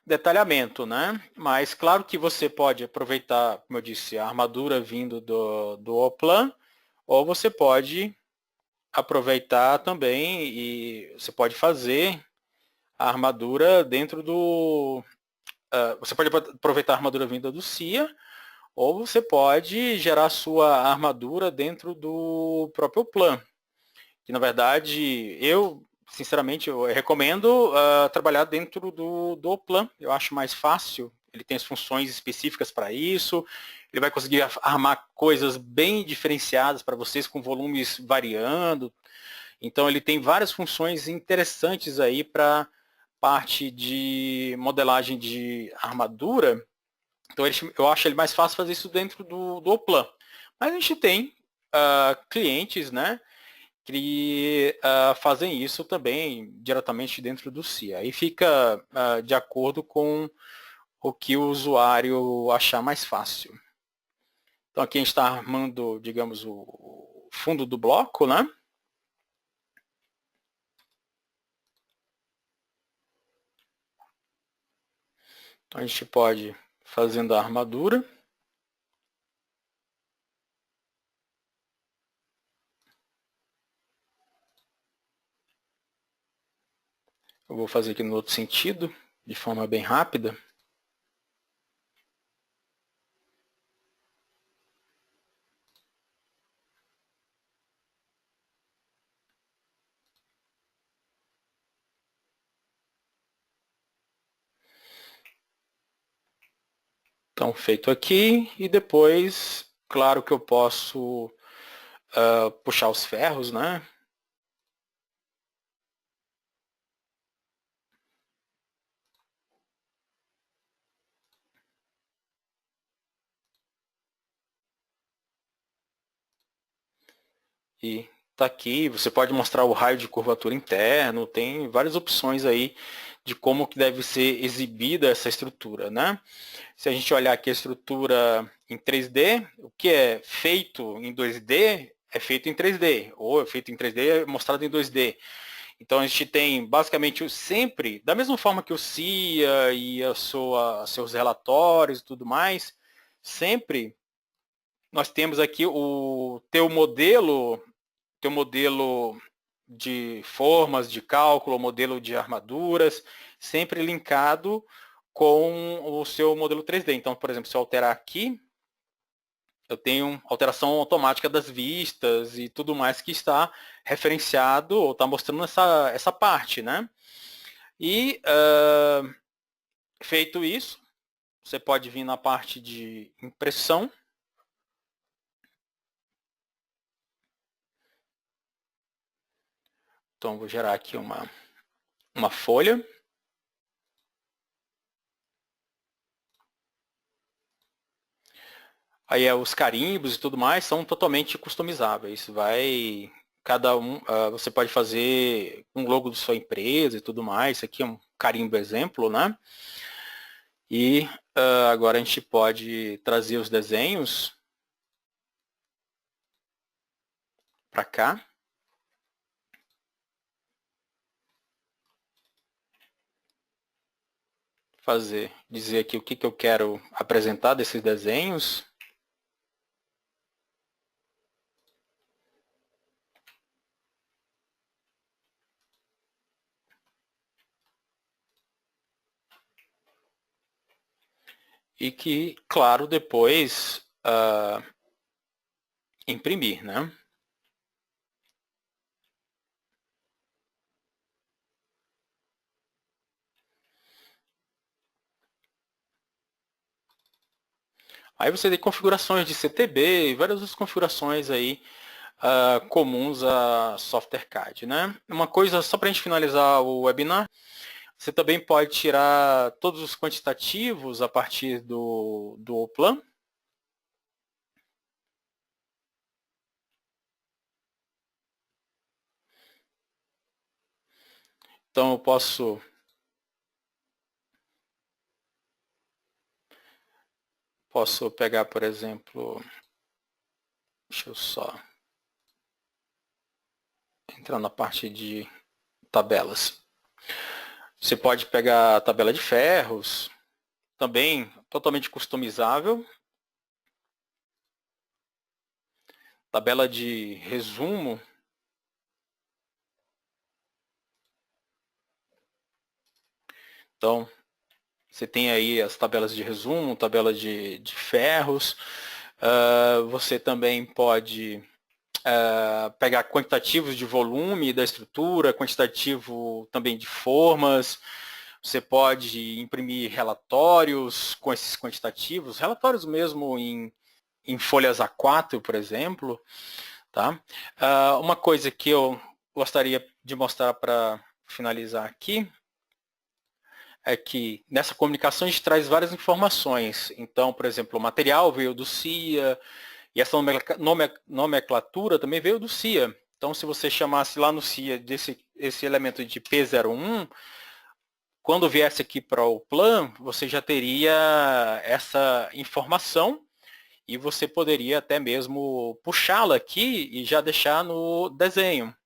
detalhamento, né? Mas, claro que você pode aproveitar, como eu disse, a armadura vindo do Oplan, ou você pode aproveitar também e você pode fazer a armadura dentro do... você pode aproveitar a armadura vinda do CIA, ou você pode gerar a sua armadura dentro do próprio Oplan. Que, na verdade, sinceramente, eu recomendo trabalhar dentro do Oplan. Eu acho mais fácil. Ele tem as funções específicas para isso. Ele vai conseguir armar coisas bem diferenciadas para vocês, com volumes variando. Então, ele tem várias funções interessantes aí para parte de modelagem de armadura, então eu acho ele mais fácil fazer isso dentro do Oplan. Mas a gente tem clientes, né, que fazem isso também diretamente dentro do CIA. Aí fica de acordo com o que o usuário achar mais fácil. Então aqui a gente está armando, digamos, o fundo do bloco, né? Então a gente pode fazendo a armadura. Eu vou fazer aqui no outro sentido, de forma bem rápida. Então, feito aqui, e depois, claro que eu posso puxar os ferros, né? E tá aqui, você pode mostrar o raio de curvatura interno, tem várias opções aí de como que deve ser exibida essa estrutura, né? Se a gente olhar aqui a estrutura em 3D, o que é feito em 2D é feito em 3D, ou é feito em 3D é mostrado em 2D. Então a gente tem basicamente sempre, da mesma forma que o CIA e seus relatórios e tudo mais, sempre nós temos aqui o teu modelo de formas de cálculo, o modelo de armaduras, sempre linkado com o seu modelo 3D. Então, por exemplo, se eu alterar aqui, eu tenho alteração automática das vistas e tudo mais que está referenciado ou está mostrando essa parte, né? E feito isso, você pode vir na parte de impressão. Então, vou gerar aqui uma folha. Aí os carimbos e tudo mais são totalmente customizáveis. Cada um, você pode fazer um logo da sua empresa e tudo mais. Isso aqui é um carimbo exemplo, né? E agora a gente pode trazer os desenhos para cá. Dizer aqui o que eu quero apresentar desses desenhos. E que, claro, depois imprimir, né? Aí você tem configurações de CTB e várias outras configurações aí comuns a software CAD, né? Uma coisa, só para a gente finalizar o webinar, você também pode tirar todos os quantitativos a partir do Oplan. Então eu posso pegar, por exemplo, deixa eu só entrar na parte de tabelas. Você pode pegar a tabela de ferros, também totalmente customizável. Tabela de resumo. Então, você tem aí as tabelas de resumo, tabela de ferros. Você também pode pegar quantitativos de volume da estrutura, quantitativo também de formas. Você pode imprimir relatórios com esses quantitativos, relatórios mesmo em folhas A4, por exemplo. Tá? Uma coisa que eu gostaria de mostrar para finalizar aqui é que nessa comunicação a gente traz várias informações. Então, por exemplo, o material veio do CIA, e essa nomenclatura também veio do CIA. Então, se você chamasse lá no CIA esse elemento de P01, quando viesse aqui para o plan, você já teria essa informação e você poderia até mesmo puxá-la aqui e já deixar no desenho.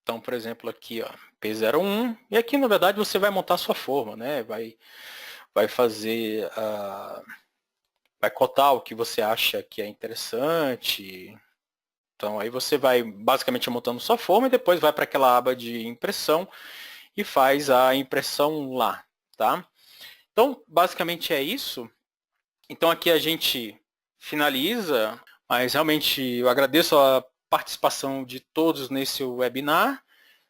Então, por exemplo, aqui, ó, P01, e aqui, na verdade, você vai montar a sua forma, né? Vai fazer, vai cotar o que você acha que é interessante. Então, aí você vai basicamente montando sua forma e depois vai para aquela aba de impressão e faz a impressão lá, tá? Então, basicamente é isso. Então, aqui a gente finaliza, mas realmente eu agradeço a participação de todos nesse webinar.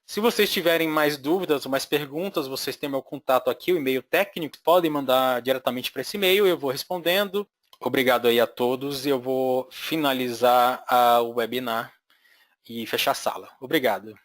Se vocês tiverem mais dúvidas ou mais perguntas, vocês têm meu contato aqui, o e-mail técnico, podem mandar diretamente para esse e-mail, eu vou respondendo. Obrigado aí a todos e eu vou finalizar o webinar e fechar a sala. Obrigado.